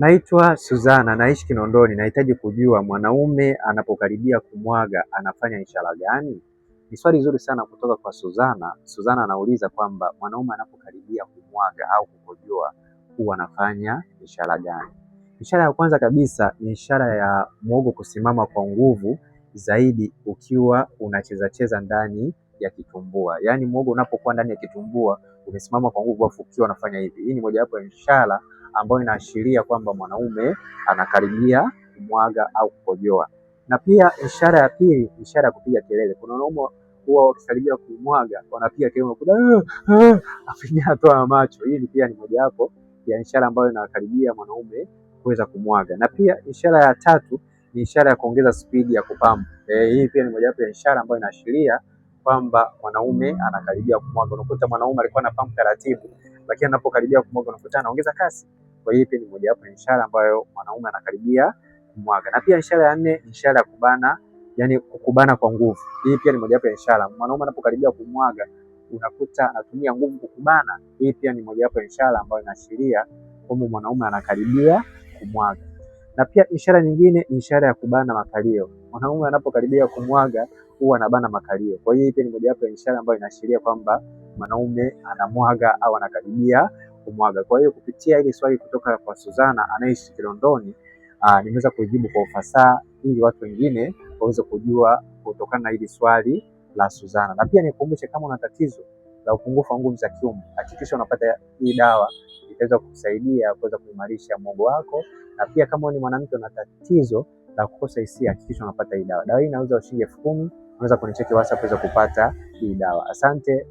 Naitwa Suzana, naishi Kinondoni. Nahitaji kujua mwanaume anapokaribia kumwaga anafanya ishara gani? Ni swali zuri sana kutoka kwa Suzana. Suzana anauliza kwamba mwanaume anapokaribia kumwaga au kukojoa huwa anafanya ishara gani? Ishara ya kwanza kabisa ni ishara ya muhogo kusimama kwa nguvu zaidi ukiwa unacheza ndani ya kitumbua. Yaani muhogo unapokuwa ndani ya kitumbua umesimama kwa nguvu afu ukiwa unafanya hivi. Hii ni mojawapo ya ishara ambayo inaashiria kwamba mwanaume anakaribia kumwaga au kukojoa. Na pia ishara ya pili, ishara ya kupiga kelele. Kuna wanaume huwa wakikaribia kumwaga wanapiga kelele, afinya atoa macho. Hii pia ni mojawapo ya ishara ambayo inakaribia mwanaume kuweza kumwaga. Na pia ishara ya tatu ni ishara ya kuongeza spidi ya kupampa. Hii pia ni mojawapo ya ishara ambayo inaashiria kwamba mwanaume anakaribia kumwaga. Unakuta mwanaume alikuwa anapampa taratibu, lakini anapokaribia kumwaga unakuta anaongeza kasi. Kwa hiyo pia ni mojawapo ya ishara ambayo mwanaume anakaribia kumwaga. Na pia ishara ya nne ni ishara ya kubana, yani kukubana kwa nguvu. Hii pia ni mojawapo ya ishara. Mwanaume anapokaribia kumwaga unakuta anatumia nguvu kukubana. Hii pia ni mojawapo ya ishara ambayo inaashiria kwamba mwanaume anakaribia kumwaga. Na pia ishara nyingine ni ishara ya kubana makalio. Mwanaume anapokaribia kumwaga huwa anabana makalio. Kwa hiyo pia ni mojawapo ya ishara ambayo inaashiria kwamba mwanaume anamwaga au anakaribia kumwaga. Kwa hiyo kupitia hili swali kutoka kwa Suzana anaishi Kinondoni, nimeweza kujibu kwa ufasaha ili watu wengine waweze kujua kutokana na hili swali la Suzana. Na pia nikukumbushe, kama una tatizo la upungufu wa nguvu za kiume, hakikisha unapata hii dawa, itaweza kukusaidia kuweza kuimarisha muhogo wako. Na pia kama ni mwanamke una tatizo la kukosa hisia, hakikisha unapata hii dawa. Dawa hii inauzwa shilingi 10,000. Unaweza kunicheki WhatsApp kuweza kupata hii dawa. Asante.